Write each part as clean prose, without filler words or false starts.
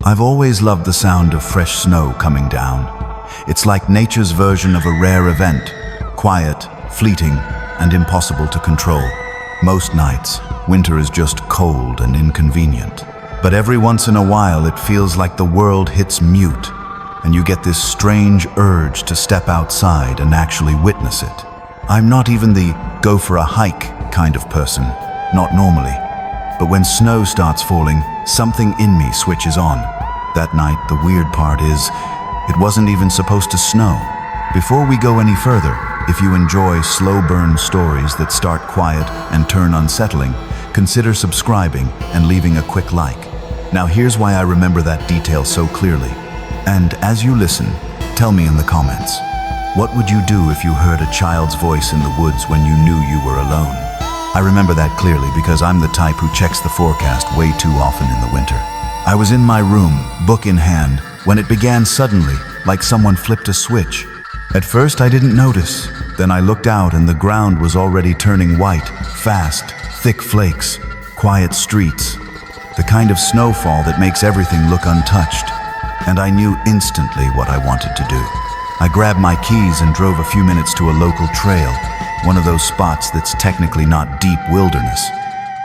I've always loved the sound of fresh snow coming down. It's like nature's version of a rare event, quiet, fleeting, and impossible to control. Most nights, winter is just cold and inconvenient. But every once in a while, it feels like the world hits mute, and you get this strange urge to step outside and actually witness it. I'm not even the go for a hike kind of person, not normally. But when snow starts falling, something in me switches on. That night, the weird part is, it wasn't even supposed to snow. Before we go any further, if you enjoy slow burn stories that start quiet and turn unsettling, consider subscribing and leaving a quick like. Now here's why I remember that detail so clearly. And as you listen, tell me in the comments, what would you do if you heard a child's voice in the woods when you knew you were alone? I remember that clearly because I'm the type who checks the forecast way too often in the winter. I was in my room, book in hand, when it began suddenly, like someone flipped a switch. At first I didn't notice. Then I looked out and the ground was already turning white, fast, thick flakes, quiet streets. The kind of snowfall that makes everything look untouched. And I knew instantly what I wanted to do. I grabbed my keys and drove a few minutes to a local trail, one of those spots that's technically not deep wilderness,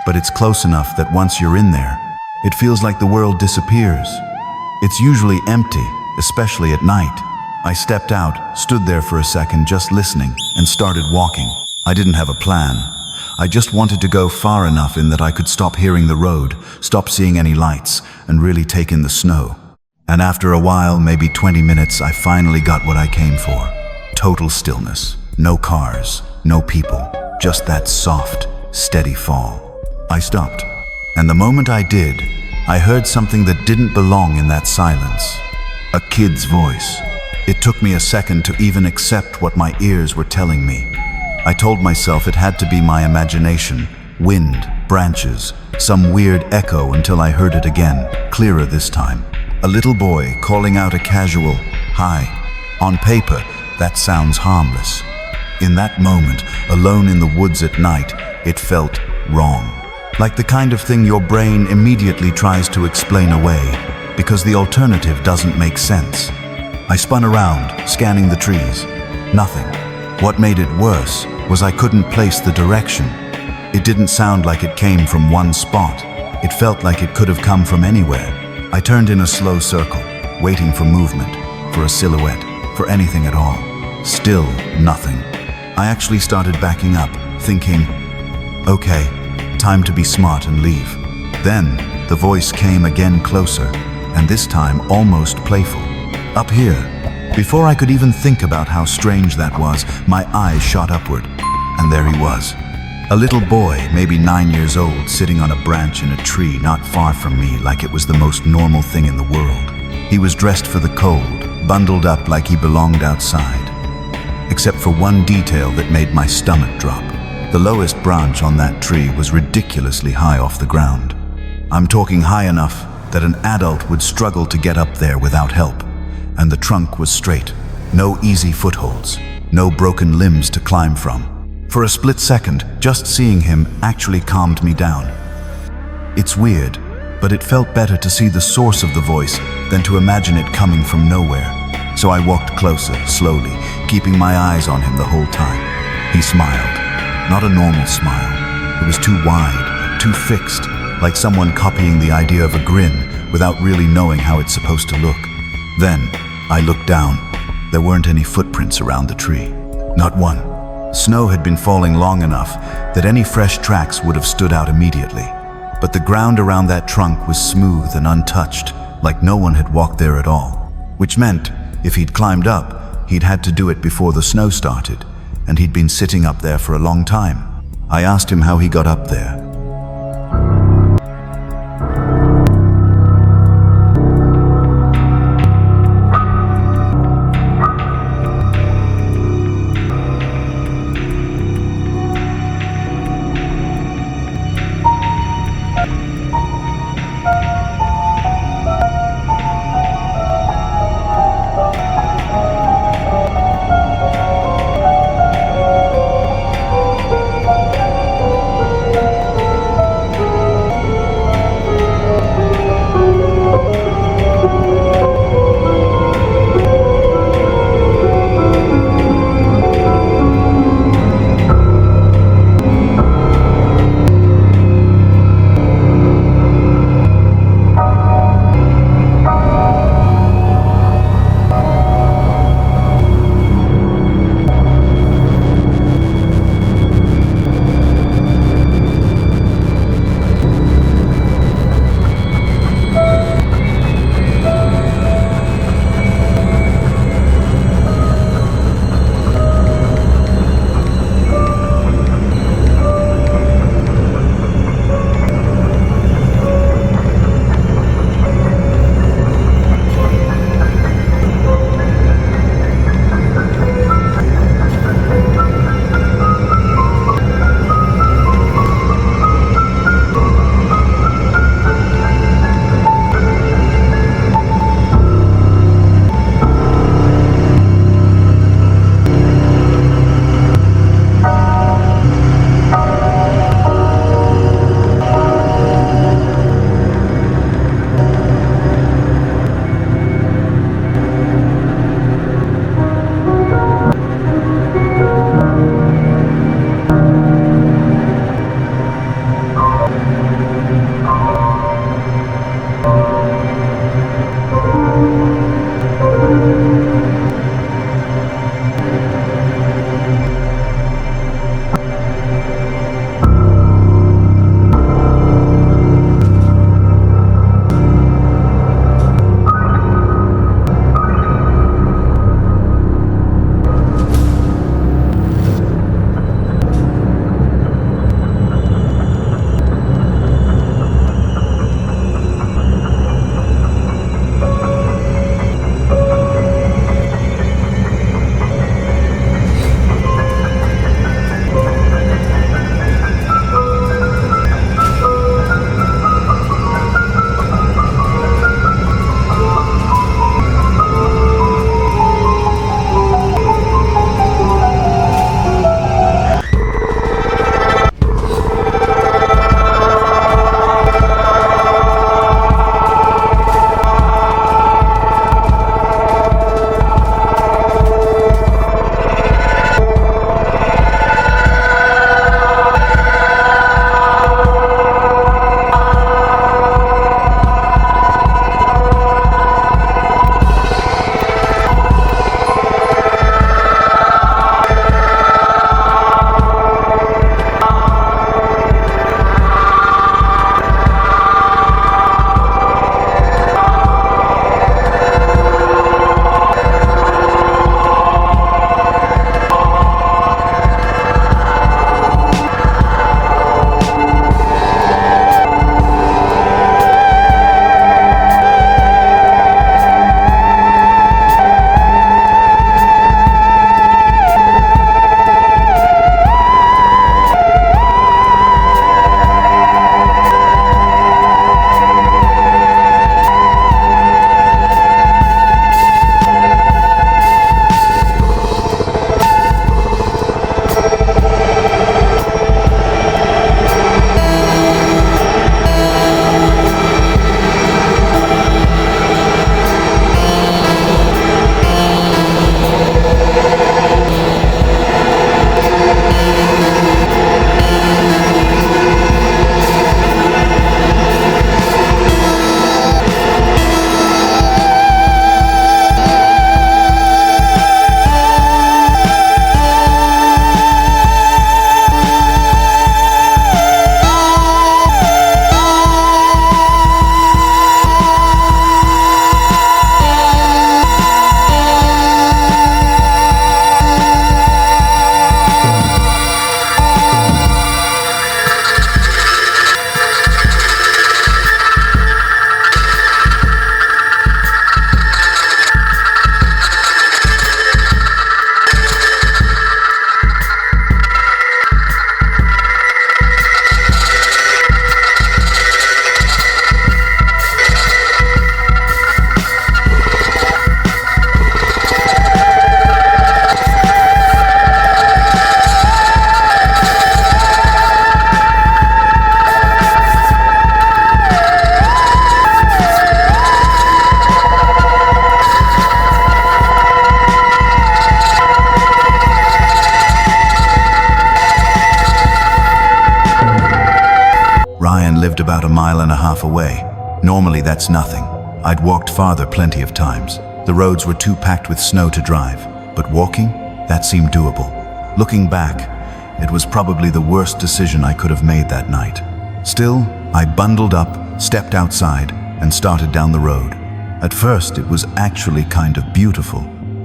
but it's close enough that once you're in there, it feels like the world disappears. It's usually empty, especially at night. I stepped out, stood there for a second just listening, and started walking. I didn't have a plan. I just wanted to go far enough in that I could stop hearing the road, stop seeing any lights, and really take in the snow. And after a while, maybe 20 minutes, I finally got what I came for. Total stillness. No cars, no people, just that soft, steady fall. I stopped, and the moment I did, I heard something that didn't belong in that silence. A kid's voice. It took me a second to even accept what my ears were telling me. I told myself it had to be my imagination, wind, branches, some weird echo until I heard it again, clearer this time. A little boy calling out a casual, "Hi." On paper, that sounds harmless. In that moment, alone in the woods at night, it felt wrong. Like the kind of thing your brain immediately tries to explain away, because the alternative doesn't make sense. I spun around, scanning the trees. Nothing. What made it worse was I couldn't place the direction. It didn't sound like it came from one spot. It felt like it could have come from anywhere. I turned in a slow circle, waiting for movement, for a silhouette, for anything at all. Still nothing. I actually started backing up, thinking, okay, time to be smart and leave. Then the voice came again closer, and this time almost playful. Up here. Before I could even think about how strange that was, my eyes shot upward, and there he was. A little boy, maybe 9 years old, sitting on a branch in a tree not far from me like it was the most normal thing in the world. He was dressed for the cold, bundled up like he belonged outside. Except for one detail that made my stomach drop. The lowest branch on that tree was ridiculously high off the ground. I'm talking high enough that an adult would struggle to get up there without help. And the trunk was straight, no easy footholds, no broken limbs to climb from. For a split second, just seeing him actually calmed me down. It's weird, but it felt better to see the source of the voice than to imagine it coming from nowhere. So I walked closer, slowly, keeping my eyes on him the whole time. He smiled. Not a normal smile. It was too wide, too fixed, like someone copying the idea of a grin without really knowing how it's supposed to look. Then, I looked down. There weren't any footprints around the tree. Not one. Snow had been falling long enough that any fresh tracks would have stood out immediately. But the ground around that trunk was smooth and untouched, like no one had walked there at all. Which meant, if he'd climbed up, he'd had to do it before the snow started, and he'd been sitting up there for a long time. I asked him how he got up there. about a mile and a half away. Normally that's nothing. I'd walked farther plenty of times. The roads were too packed with snow to drive, but walking, that seemed doable. Looking back, it was probably the worst decision I could have made that night. Still, I bundled up, stepped outside, and started down the road. At first, it was actually kind of beautiful.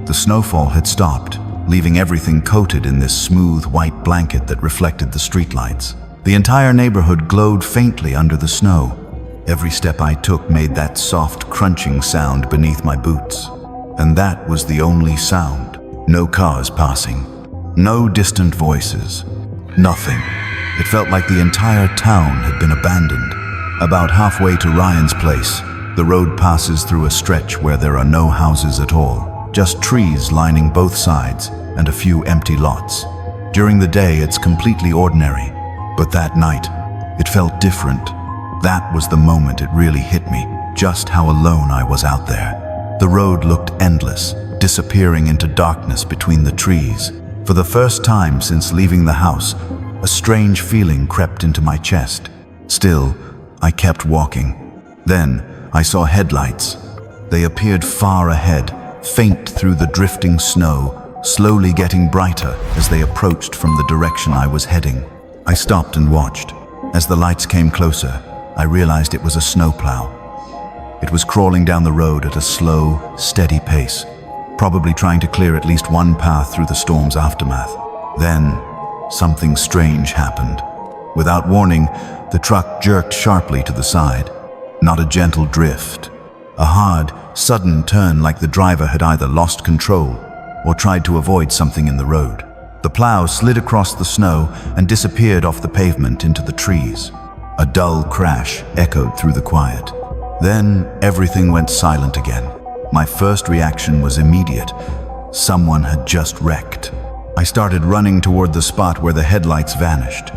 The snowfall had stopped, leaving everything coated in this smooth white blanket that reflected the streetlights. The entire neighborhood glowed faintly under the snow. Every step I took made that soft, crunching sound beneath my boots. And that was the only sound. No cars passing. No distant voices. Nothing. It felt like the entire town had been abandoned. About halfway to Ryan's place, the road passes through a stretch where there are no houses at all. Just trees lining both sides and a few empty lots. During the day, it's completely ordinary. But that night, it felt different. That was the moment it really hit me, just how alone I was out there. The road looked endless, disappearing into darkness between the trees. For the first time since leaving the house, a strange feeling crept into my chest. Still, I kept walking. Then, I saw headlights. They appeared far ahead, faint through the drifting snow, slowly getting brighter as they approached from the direction I was heading. I stopped and watched. As the lights came closer, I realized it was a snowplow. It was crawling down the road at a slow, steady pace, probably trying to clear at least one path through the storm's aftermath. Then, something strange happened. Without warning, the truck jerked sharply to the side. Not a gentle drift. A hard, sudden turn like the driver had either lost control or tried to avoid something in the road. The plow slid across the snow and disappeared off the pavement into the trees. A dull crash echoed through the quiet. Then everything went silent again. My first reaction was immediate. Someone had just wrecked. I started running toward the spot where the headlights vanished.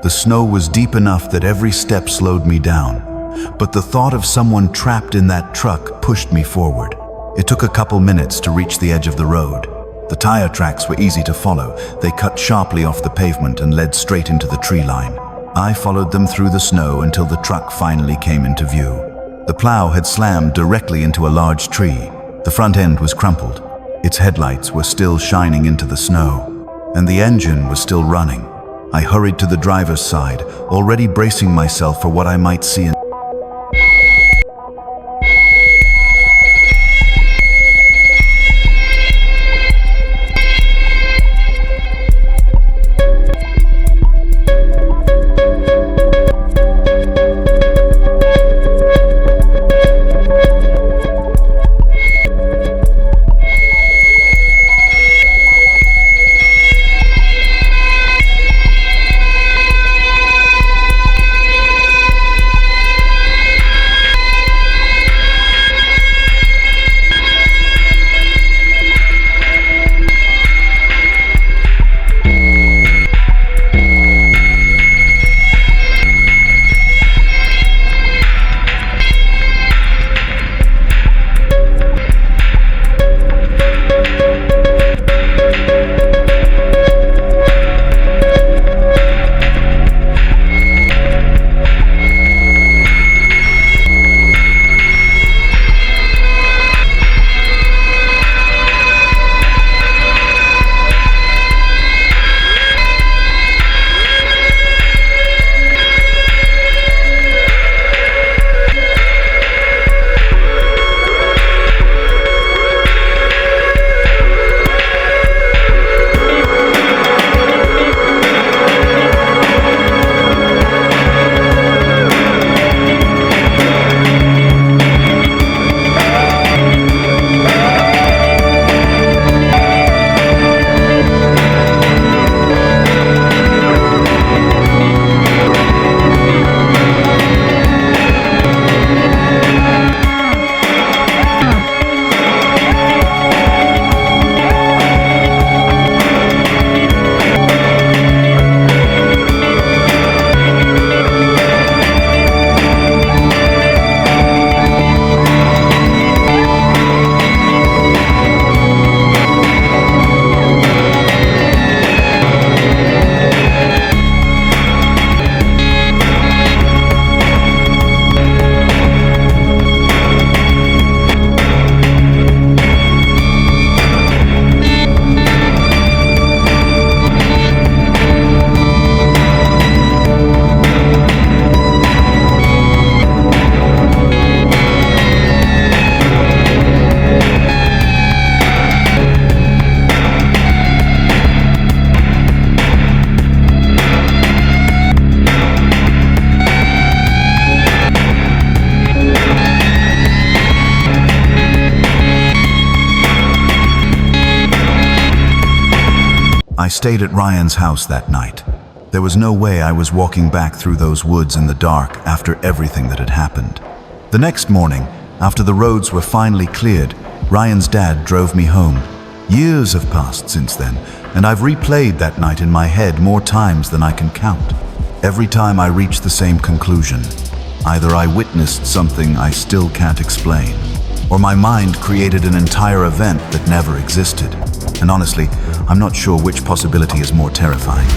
The snow was deep enough that every step slowed me down, but the thought of someone trapped in that truck pushed me forward. It took a couple minutes to reach the edge of the road. The tire tracks were easy to follow. They cut sharply off the pavement and led straight into the tree line. I followed them through the snow until the truck finally came into view. The plow had slammed directly into a large tree. The front end was crumpled. Its headlights were still shining into the snow, and the engine was still running. I hurried to the driver's side, already bracing myself for what I might see. I stayed at Ryan's house that night. There was no way I was walking back through those woods in the dark after everything that had happened. The next morning, after the roads were finally cleared, Ryan's dad drove me home. Years have passed since then, and I've replayed that night in my head more times than I can count. Every time I reach the same conclusion. Either I witnessed something I still can't explain, or my mind created an entire event that never existed. And honestly, I'm not sure which possibility is more terrifying.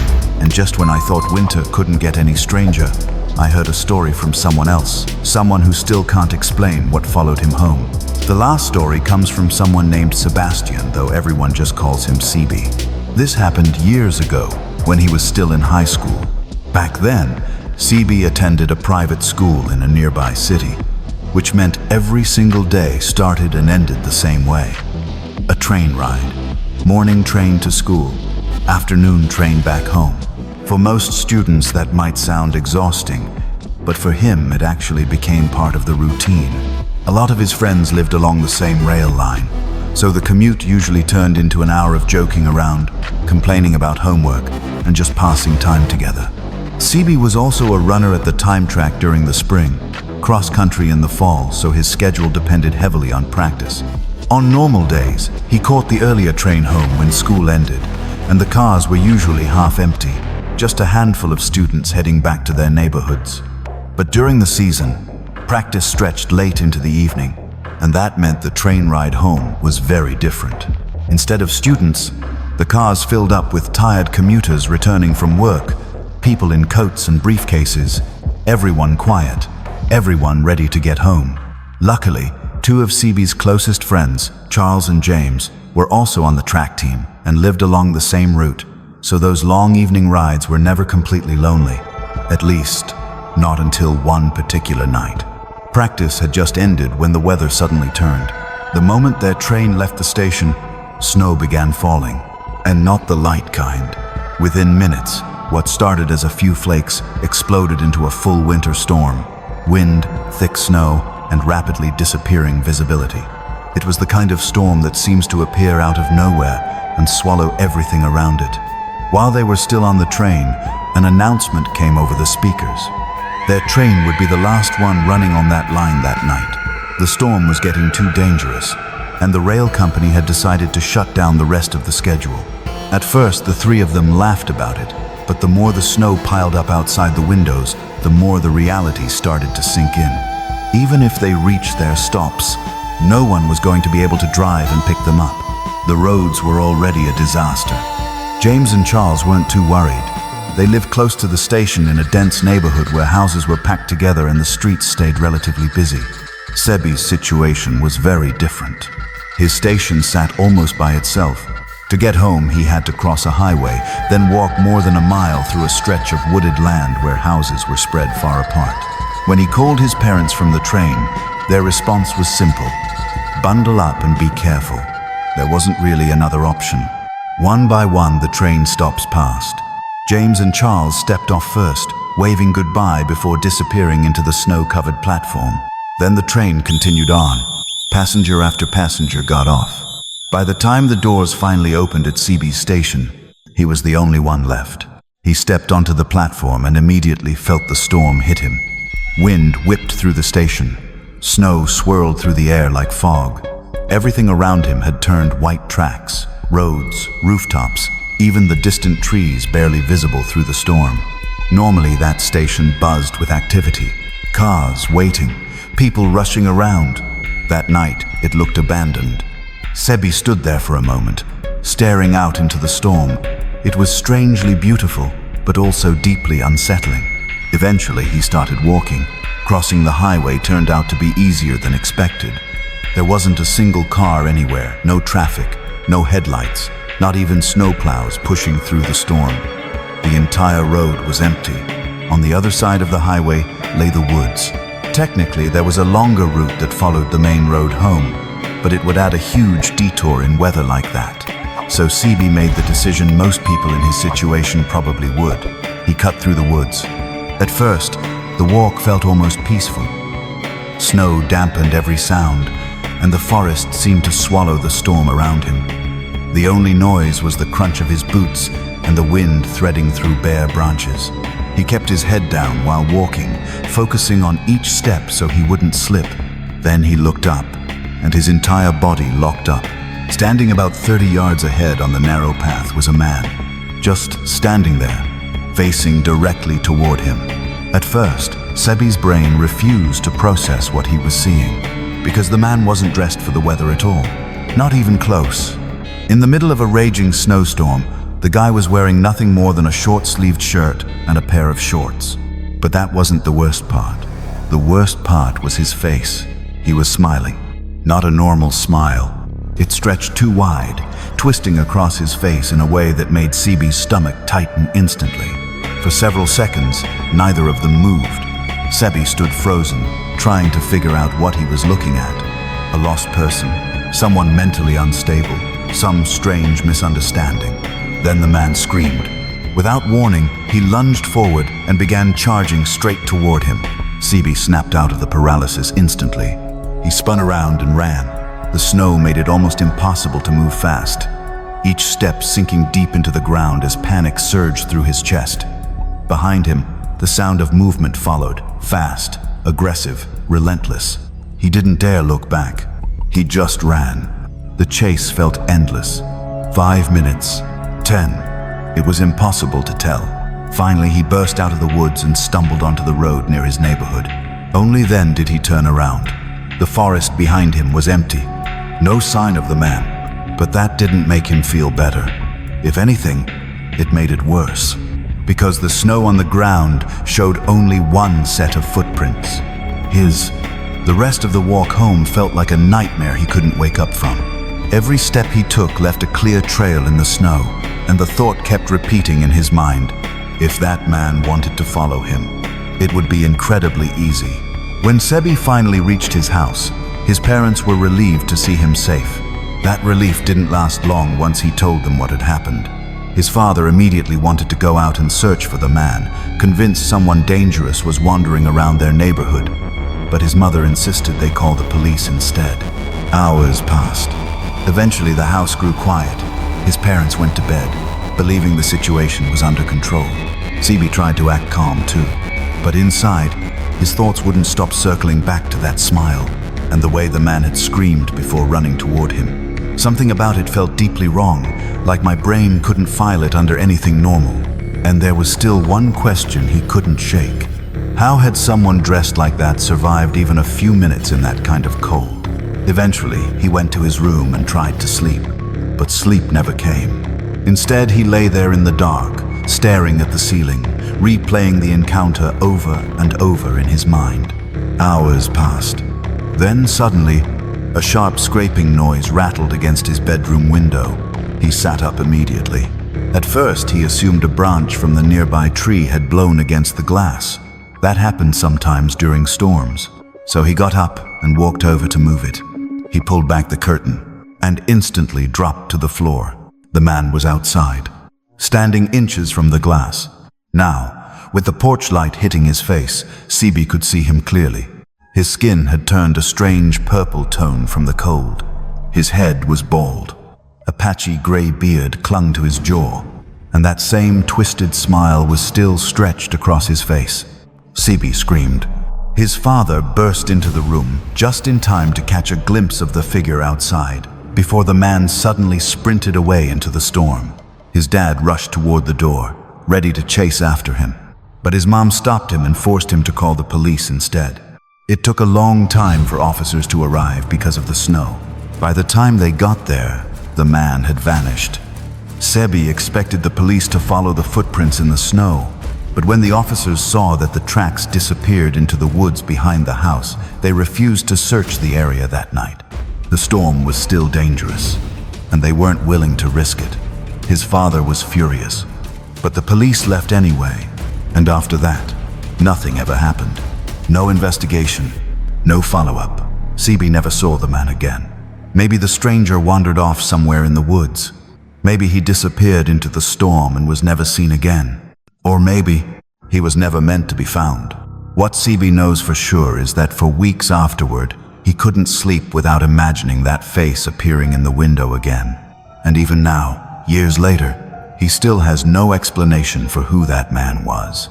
And just when I thought winter couldn't get any stranger, I heard a story from someone else, someone who still can't explain what followed him home. The last story comes from someone named Sebastian, though everyone just calls him CB. This happened years ago, when he was still in high school. Back then, CB attended a private school in a nearby city, which meant every single day started and ended the same way. A train ride. Morning train to school, afternoon train back home. For most students that might sound exhausting, but for him it actually became part of the routine. A lot of his friends lived along the same rail line, so the commute usually turned into an hour of joking around, complaining about homework, and just passing time together. CB was also a runner at the time track during the spring, cross-country in the fall, so his schedule depended heavily on practice. On normal days, he caught the earlier train home when school ended, and the cars were usually half empty, just a handful of students heading back to their neighborhoods. But during the season, practice stretched late into the evening, and that meant the train ride home was very different. Instead of students, the cars filled up with tired commuters returning from work, people in coats and briefcases, everyone quiet, everyone ready to get home. Luckily, two of CB's closest friends, Charles and James, were also on the track team and lived along the same route, so those long evening rides were never completely lonely, at least not until one particular night. Practice had just ended when the weather suddenly turned. The moment their train left the station, snow began falling, and not the light kind. Within minutes, what started as a few flakes exploded into a full winter storm. Wind, thick snow, and rapidly disappearing visibility. It was the kind of storm that seems to appear out of nowhere and swallow everything around it. While they were still on the train, an announcement came over the speakers. Their train would be the last one running on that line that night. The storm was getting too dangerous, and the rail company had decided to shut down the rest of the schedule. At first, the three of them laughed about it, but the more the snow piled up outside the windows, the more the reality started to sink in. Even if they reached their stops, no one was going to be able to drive and pick them up. The roads were already a disaster. James and Charles weren't too worried. They lived close to the station in a dense neighborhood where houses were packed together and the streets stayed relatively busy. Sebi's situation was very different. His station sat almost by itself. To get home, he had to cross a highway, then walk more than a mile through a stretch of wooded land where houses were spread far apart. When he called his parents from the train, their response was simple: bundle up and be careful. There wasn't really another option. One by one, the train stops passed. James and Charles stepped off first, waving goodbye before disappearing into the snow-covered platform. Then the train continued on. Passenger after passenger got off. By the time the doors finally opened at CB's station, he was the only one left. He stepped onto the platform and immediately felt the storm hit him. Wind whipped through the station. Snow swirled through the air like fog. Everything around him had turned white tracks, roads, rooftops, even the distant trees barely visible through the storm. Normally that station buzzed with activity. Cars waiting, people rushing around. That night, it looked abandoned. Sebi stood there for a moment, staring out into the storm. It was strangely beautiful, but also deeply unsettling. Eventually, he started walking. Crossing the highway turned out to be easier than expected. There wasn't a single car anywhere, no traffic, no headlights, not even snowplows pushing through the storm. The entire road was empty. On the other side of the highway lay the woods. Technically, there was a longer route that followed the main road home, but it would add a huge detour in weather like that. So CB made the decision most people in his situation probably would. He cut through the woods. At first, the walk felt almost peaceful. Snow dampened every sound, and the forest seemed to swallow the storm around him. The only noise was the crunch of his boots and the wind threading through bare branches. He kept his head down while walking, focusing on each step so he wouldn't slip. Then he looked up, and his entire body locked up. Standing about 30 yards ahead on the narrow path was a man, just standing there, facing directly toward him. At first, Sebi's brain refused to process what he was seeing, because the man wasn't dressed for the weather at all, not even close. In the middle of a raging snowstorm, the guy was wearing nothing more than a short-sleeved shirt and a pair of shorts. But that wasn't the worst part. The worst part was his face. He was smiling, not a normal smile. It stretched too wide, twisting across his face in a way that made Sebi's stomach tighten instantly. For several seconds, neither of them moved. Sebi stood frozen, trying to figure out what he was looking at. A lost person, someone mentally unstable, some strange misunderstanding. Then the man screamed. Without warning, he lunged forward and began charging straight toward him. Sebi snapped out of the paralysis instantly. He spun around and ran. The snow made it almost impossible to move fast, each step sinking deep into the ground as panic surged through his chest. Behind him, the sound of movement followed, fast, aggressive, relentless. He didn't dare look back. He just ran. The chase felt endless. 5 minutes, 10. It was impossible to tell. Finally, he burst out of the woods and stumbled onto the road near his neighborhood. Only then did he turn around. The forest behind him was empty. No sign of the man. But that didn't make him feel better. If anything, it made it worse. Because the snow on the ground showed only one set of footprints. His. The rest of the walk home felt like a nightmare he couldn't wake up from. Every step he took left a clear trail in the snow, and the thought kept repeating in his mind, if that man wanted to follow him, it would be incredibly easy. When Sebi finally reached his house, his parents were relieved to see him safe. That relief didn't last long once he told them what had happened. His father immediately wanted to go out and search for the man, convinced someone dangerous was wandering around their neighborhood. But his mother insisted they call the police instead. Hours passed. Eventually, the house grew quiet. His parents went to bed, believing the situation was under control. Sebi tried to act calm too, but inside, his thoughts wouldn't stop circling back to that smile and the way the man had screamed before running toward him. Something about it felt deeply wrong, like my brain couldn't file it under anything normal. And there was still one question he couldn't shake. How had someone dressed like that survived even a few minutes in that kind of cold? Eventually, he went to his room and tried to sleep, but sleep never came. Instead, he lay there in the dark, staring at the ceiling, replaying the encounter over and over in his mind. Hours passed. Then suddenly, a sharp scraping noise rattled against his bedroom window. He sat up immediately. At first, he assumed a branch from the nearby tree had blown against the glass. That happened sometimes during storms. So he got up and walked over to move it. He pulled back the curtain and instantly dropped to the floor. The man was outside, standing inches from the glass. Now, with the porch light hitting his face, Sebi could see him clearly. His skin had turned a strange purple tone from the cold. His head was bald. A patchy gray beard clung to his jaw, and that same twisted smile was still stretched across his face. Sebi screamed. His father burst into the room just in time to catch a glimpse of the figure outside, before the man suddenly sprinted away into the storm. His dad rushed toward the door, ready to chase after him. But his mom stopped him and forced him to call the police instead. It took a long time for officers to arrive because of the snow. By the time they got there, the man had vanished. Sebi expected the police to follow the footprints in the snow, but when the officers saw that the tracks disappeared into the woods behind the house, they refused to search the area that night. The storm was still dangerous, and they weren't willing to risk it. His father was furious, but the police left anyway, and after that, nothing ever happened. No investigation, no follow-up. Sebi never saw the man again. Maybe the stranger wandered off somewhere in the woods. Maybe he disappeared into the storm and was never seen again. Or maybe he was never meant to be found. What Sebi knows for sure is that for weeks afterward, he couldn't sleep without imagining that face appearing in the window again. And even now, years later, he still has no explanation for who that man was,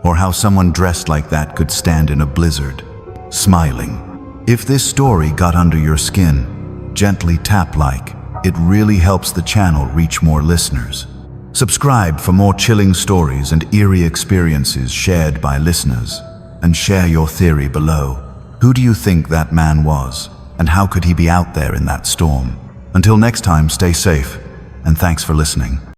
or how someone dressed like that could stand in a blizzard, smiling. If this story got under your skin, gently tap like. It really helps the channel reach more listeners. Subscribe for more chilling stories and eerie experiences shared by listeners, and share your theory below. Who do you think that man was, and how could he be out there in that storm? Until next time, stay safe, and thanks for listening.